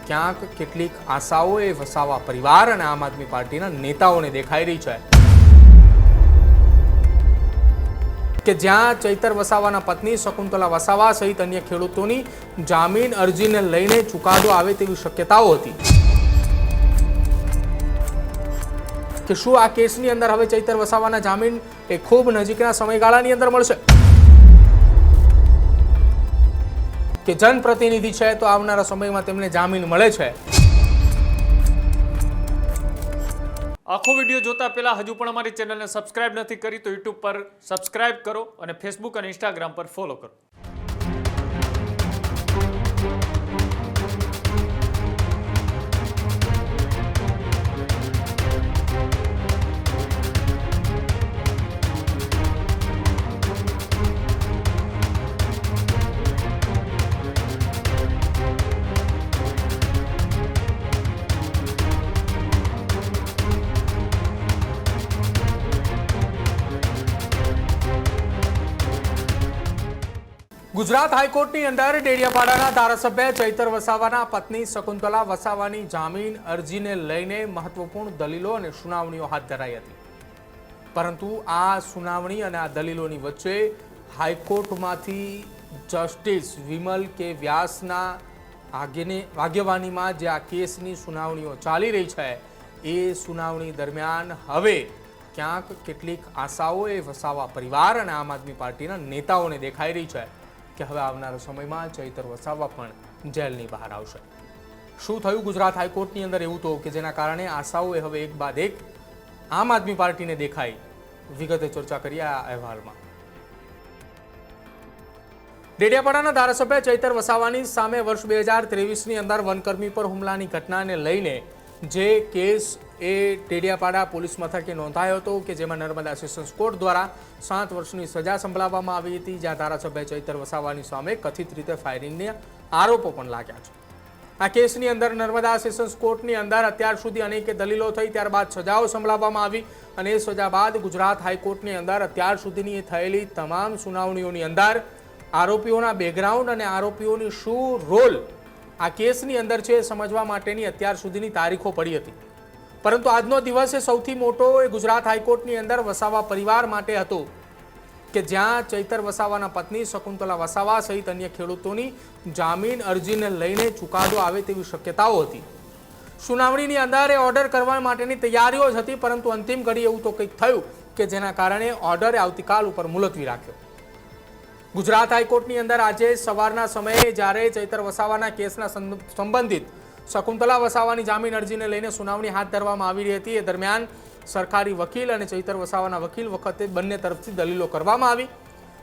ક્યાંક કેટલીક આશાઓ એ વસાવા પરિવાર અને આમ આદમી પાર્ટીના નેતાઓને દેખાઈ રહી છે કે જ્યાં ચૈતર વસાવાના પત્ની શકુંતલા વસાવા સહિત અન્ય ખેડૂતોની જામીન અરજીને લઈને ચુકાદો આવે તેવી શક્યતાઓ હતી કે શું આ કેસની અંદર હવે ચૈતર વસાવાના જામીન એ ખૂબ નજીકના સમયગાળાની અંદર મળશે કે જનપ્રતિનિધિ છે તો આવનારા સમયમાં તેમને જામીન મળે છે। આખો વિડીયો જોતા પહેલા હજુ પણ અમારી ચેનલને સબસ્ક્રાઇબ નથી કરી તો યુટ્યુબ પર સબસ્ક્રાઇબ કરો અને ફેસબુક અને ઇન્સ્ટાગ્રામ પર ફોલો કરો। ગુજરાત હાઈકોર્ટની અંદર ડેડિયાપાડાના ધારાસભ્ય ચૈતર વસાવાના પત્ની શકુંતલા વસાવાની જામીન અરજીને લઈને મહત્વપૂર્ણ દલીલો અને સુનાવણીઓ હાથ ધરાઈ હતી, પરંતુ આ સુનાવણી અને આ દલીલોની વચ્ચે હાઈકોર્ટમાંથી જસ્ટિસ વિમલ કે વ્યાસના આગેવાનીમાં જે આ કેસની સુનાવણીઓ ચાલી રહી છે એ સુનાવણી દરમિયાન હવે ક્યાંક કેટલીક આશાઓ એ વસાવા પરિવાર અને આમ આદમી પાર્ટીના નેતાઓને દેખાઈ રહી છે કે હવે આવનારા સમયમાં ચૈતર વસાવા પણ જેલની બહાર આવશે। શું થયું ગુજરાત હાઈકોર્ટની અંદર એવું તો કે જેના કારણે આશાઓ હવે એક બાદ એક આમ આદમી પાર્ટીને દેખાઈ, વિગતે ચર્ચા કરી આ અહેવાલમાં। ડેડિયાપાડાના ધારાસભ્ય ચૈતર વસાવાની સામે વર્ષ 2023ની અંદર વનકર્મી પર હુમલાની ઘટનાને લઈને જે કેસ એ ડેડિયાપાડા પોલીસ મથકે નોંધાયો હતો કે જેમાં નર્મદા સેશન્સ કોર્ટ દ્વારા 7 વર્ષની સજા સંભળાવવામાં આવી હતી, જ્યાં ધારાસભ્ય ચૈતર વસાવાની સામે કથિત રીતે ફાયરિંગના આરોપો પણ લાગ્યા છે। આ કેસની અંદર નર્મદા સેશન્સ કોર્ટની અંદર અત્યાર સુધી અનેક દલીલો થઈ, ત્યારબાદ સજાઓ સંભળાવવામાં આવી અને એ સજા બાદ ગુજરાત હાઈકોર્ટની અંદર અત્યાર સુધીની થયેલી તમામ સુનાવણીઓની અંદર આરોપીઓના બેકગ્રાઉન્ડ અને આરોપીઓની શું રોલ આ કેસની અંદર છે સમજવા માટેની અત્યાર સુધીની તારીખો પડી હતી, પરંતુ આજનો દિવસ એ સૌથી મોટો એ ગુજરાત હાઈકોર્ટની અંદર વસાવા પરિવાર માટે હતો કે જ્યાં ચૈતર વસાવાના પત્ની શકુંતલા વસાવા સહિત અન્ય ખેડૂતોની જામીન અરજીને લઈને ચુકાદો આવે તેવી શક્યતાઓ હતી। સુનાવણીની અંદર એ ઓર્ડર કરવા માટેની તૈયારીઓ જ હતી, પરંતુ અંતિમ ઘડી એવું તો કંઈક થયું કે જેના કારણે ઓર્ડરે આવતીકાલ ઉપર મુલતવી રાખ્યો। ગુજરાત હાઈકોર્ટની અંદર આજે સવારના સમયે જ્યારે ચૈતર વસાવાના કેસના સંબંધિત શકુંતલા વસાવાની જામીન અરજીને લઈને સુનાવણી હાથ ધરવામાં આવી રહી હતી, એ દરમિયાન સરકારી વકીલ અને ચૈતર વસાવાના વકીલ વખતે બંને તરફથી દલીલો કરવામાં આવી,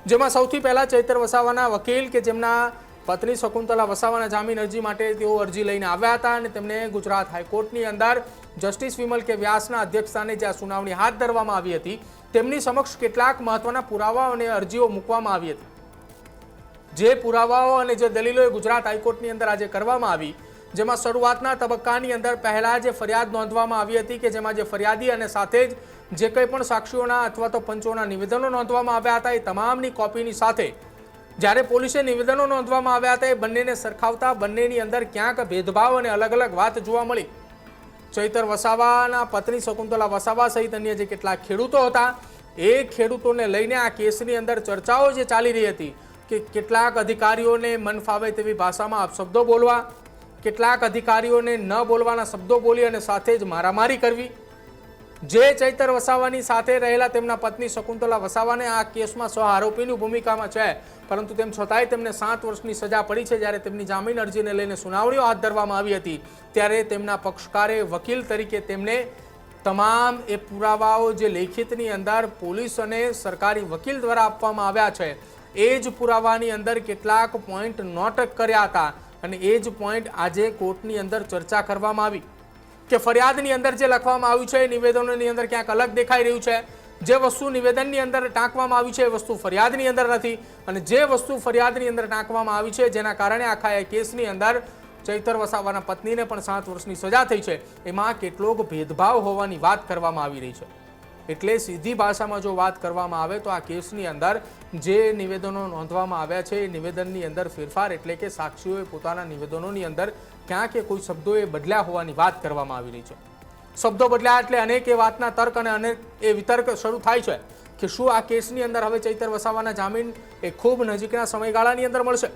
જેમાં સૌથી પહેલા ચૈતર વસાવાના વકીલ કે જેમના પત્ની શકુંતલા વસાવાના જામીન અરજી માટે તેઓ અરજી લઈને આવ્યા હતા અને તેમને ગુજરાત હાઈકોર્ટની અંદર જસ્ટિસ વિમલ કે વ્યાસના અધ્યક્ષસ્થાને જે આ સુનાવણી હાથ ધરવામાં આવી હતી તેમની સમક્ષ કેટલાક મહત્વના પુરાવાઓ અને અરજીઓ મૂકવામાં આવી હતી। જે પુરાવાઓ અને જે દલીલો ગુજરાત હાઈકોર્ટની અંદર આજે કરવામાં આવી, જેમાં શરૂઆતના તબક્કાની અંદર પહેલા જે ફરિયાદ નોંધવામાં આવી હતી કે જેમાં જે ફરિયાદી અને સાથે જ જે કંઈ પણ સાક્ષીઓના અથવા તો પંચોના નિવેદનો નોંધવામાં આવ્યા હતા એ તમામની કોપીની સાથે જ્યારે પોલીસે નિવેદનો નોંધવામાં આવ્યા હતા એ બંનેને સરખાવતા બંનેની અંદર ક્યાંક ભેદભાવ અને અલગ અલગ વાત જોવા મળી। ચૈતર વસાવાના પત્ની શકુંતલા વસાવા સહિત અન્ય જે કેટલાક ખેડૂતો હતા એ ખેડૂતોને લઈને આ કેસની અંદર ચર્ચાઓ જે ચાલી રહી હતી કે કેટલાક અધિકારીઓને મન ફાવે તેવી ભાષામાં અપશબ્દો બોલવા, કેટલાક અધિકારીઓને ન બોલવાના શબ્દો બોલી અને સાથે જ મારામારી કરવી, જે ચૈતર વસાવાની સાથે રહેલા તેમના પત્ની શકુંતલા વસાવાને આ કેસમાં સહ આરોપીની ભૂમિકામાં છે, પરંતુ તેમ છતાંય તેમને 7 વર્ષની સજા પડી છે। જ્યારે તેમની જામીન અરજીને લઈને સુનાવણીઓ હાથ ધરવામાં આવી હતી ત્યારે તેમના પક્ષકારે વકીલ તરીકે તેમને તમામ એ પુરાવાઓ જે લેખિતની અંદર પોલીસ અને સરકારી વકીલ દ્વારા આપવામાં આવ્યા છે એ જ પુરાવાની અંદર કેટલાક પોઈન્ટ નોટ કર્યા હતા અને એ જ પોઈન્ટ આજે કોર્ટની અંદર ચર્ચા કરવામાં આવી કે ફરિયાદની અંદર જે લખવામાં આવ્યું છે નિવેદનોની અંદર ક્યાંક અલગ દેખાઈ રહ્યું છે, જે વસ્તુ નિવેદનની અંદર ટાંકવામાં આવી છે એ વસ્તુ ફરિયાદની અંદર નથી અને જે વસ્તુ ફરિયાદની અંદર ટાંકવામાં આવી છે જેના કારણે આખા એ કેસની અંદર ચૈતર વસાવાના પત્નીને પણ 7 વર્ષની સજા થઈ છે, એમાં કેટલોક ભેદભાવ હોવાની વાત કરવામાં આવી રહી છે। એટલે સીધી ભાષામાં જો વાત કરવામાં આવે તો આ કેસની અંદર જે નિવેદનો નોંધવામાં આવ્યા છે એ નિવેદનની અંદર ફેરફાર એટલે કે સાક્ષીઓએ પોતાના નિવેદનોની અંદર ક્યાંક કોઈ શબ્દોએ બદલ્યા હોવાની વાત કરવામાં આવી રહી છે. શબ્દો બદલ્યા એટલે અનેક એ વાતના તર્ક અને અનેક એ વિતર્ક શરૂ થાય છે કે શું આ કેસની અંદર હવે ચૈતર વસાવાના જામીન એ ખૂબ નજીકના સમયગાળાની અંદર મળશે,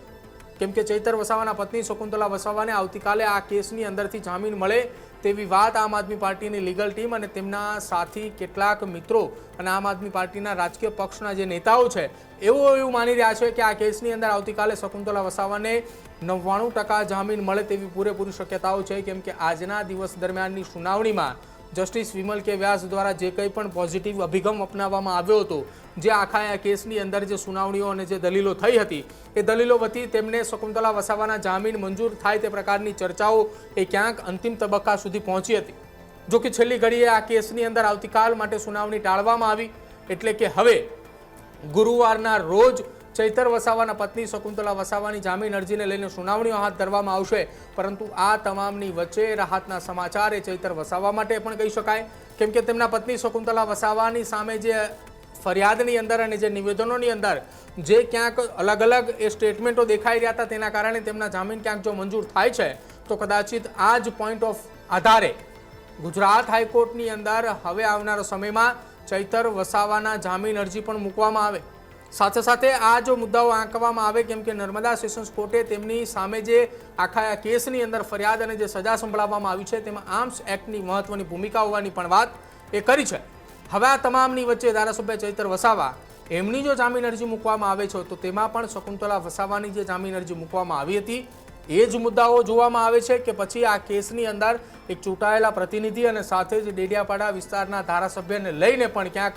કેમ કે ચૈતર વસાવાના પત્ની શકુંતલા વસાવાને આવતીકાલે આ કેસની અંદરથી જામીન મળે તેવી વાત આમ આદમી પાર્ટીની લીગલ ટીમ અને તેમના સાથી કેટલાક મિત્રો અને આમ આદમી પાર્ટીના રાજકીય પક્ષના જે નેતાઓ છે એવું માની રહ્યા છે કે આ કેસની અંદર આવતીકાલે શકુંતલા વસાવાને 99% જામીન મળે તેવી પૂરેપૂરી શક્યતાઓ છે, કેમ કે આજના દિવસ દરમિયાનની સુનાવણીમાં જસ્ટિસ વિમલ કે વ્યાસ દ્વારા જે કંઈ પણ પોઝિટિવ અભિગમ અપનાવવામાં આવ્યો હતો, જે આખા આ કેસની અંદર જે સુનાવણીઓ અને જે દલીલો થઈ હતી એ દલીલો વતી તેમને શકુંતલા વસાવાના જામીન મંજૂર થાય તે પ્રકારની ચર્ચાઓ એ ક્યાંક અંતિમ તબક્કા સુધી પહોંચી હતી. જો કે છેલ્લી ઘડીએ આ કેસની અંદર આવતીકાલ માટે સુનાવણી ટાળવામાં આવી, એટલે કે હવે ગુરુવારના રોજ ચૈતર વસાવાના પત્ની શકુંતલા વસાવાની જામીન અરજીને લઈને સુનાવણીઓ હાથ ધરવામાં આવશે. પરંતુ આ તમામની વચ્ચે રાહતના સમાચાર એ ચૈતર વસાવા માટે પણ કહી શકાય, કેમ કે તેમના પત્ની શકુંતલા વસાવાની સામે જે ફરિયાદની અંદર અને જે નિવેદનોની અંદર જે ક્યાંક અલગ અલગ એ સ્ટેટમેન્ટો દેખાઈ રહ્યા હતા તેના કારણે તેમના જામીન ક્યાંક જો મંજૂર થાય છે તો કદાચિત આ જ પોઈન્ટ ઓફ આધારે ગુજરાત હાઈકોર્ટની અંદર હવે આવનારા સમયમાં ચૈતર વસાવાના જામીન અરજી પણ મૂકવામાં આવે. સાથે સાથે આ જો મુદ્દાઓ આંકવામાં આવે, કેમ કે નર્મદા સેશન્સ કોર્ટે તેમની સામે જે આખા આ કેસની અંદર ફરિયાદ અને જે સજા સંભળાવવામાં આવી છે તેમાં આર્મ્સ એક્ટની મહત્વની ભૂમિકા હોવાની પણ વાત એ કરી છે. હવે આ તમામની વચ્ચે ધારાસભ્ય ચૈતર વસાવા એમની જો જામીન અરજી મૂકવામાં આવે છે તો તેમાં પણ શકુંતલા વસાવાની જે જામીન અરજી મૂકવામાં આવી હતી એ જ મુદ્દાઓ જોવામાં આવે છે કે પછી આ કેસની અંદર એક ચૂંટાયેલા પ્રતિનિધિ અને સાથે જ ડેડિયાપાડા વિસ્તારના ધારાસભ્યને લઈને પણ ક્યાંક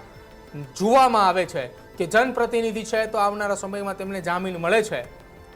જોવામાં આવે છે કે જનપ્રતિનિધિ છે તો આવનારા સમયમાં તેમને જામીન મળે છે,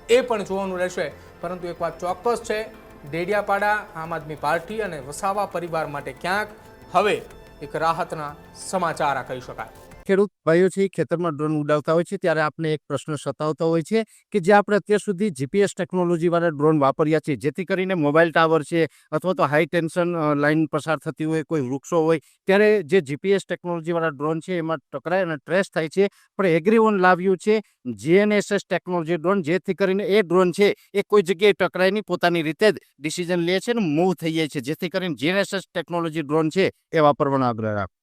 એ પણ જોવાનું રહેશે. પરંતુ એક વાત ચોક્કસ છે, ડેડિયાપાડા આમ આદમી પાર્ટી અને વસાવા પરિવાર માટે ક્યાંક હવે એક રાહતના સમાચાર આ કહી શકાય. ખેડૂત ભાઈઓ છે ખેતરમાં ડ્રોન ઉડાવતા હોય છે ત્યારે આપણે એક પ્રશ્ન સતાવતો હોય છે કે જે આપણે અત્યાર સુધી જીપીએસ ટેકનોલોજી વાળા ડ્રોન વાપર્યા છે, જેથી કરીને મોબાઈલ ટાવર છે અથવા તો હાઈ ટેન્શન લાઈન પસાર થતી હોય, કોઈ વૃક્ષો હોય, ત્યારે જે જીપીએસ ટેકનોલોજી વાળા ડ્રોન છે એમાં ટકરાય અને ટ્રેસ થાય છે. પણ એગ્રીવન લાવ્યું છે જીએનએસએસ ટેકનોલોજી ડ્રોન, જેથી કરીને એ ડ્રોન છે એ કોઈ જગ્યાએ ટકરાય નહીં, પોતાની રીતે જ ડિસિઝન લે છે ને મૂવ થઈ જાય છે, જેથી કરીને જીએનએસએસ ટેકનોલોજી ડ્રોન છે એ વાપરવાનો આગ્રહ રાખો.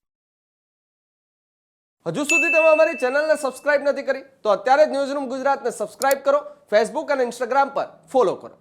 હજુ સુધી તમે અમારી ચેનલને સબસ્ક્રાઇબ નથી કરી તો અત્યારે જ ન્યૂઝરૂમ ગુજરાતને સબસ્ક્રાઇબ કરો, ફેસબુક અને ઇન્સ્ટાગ્રામ પર ફોલો કરો.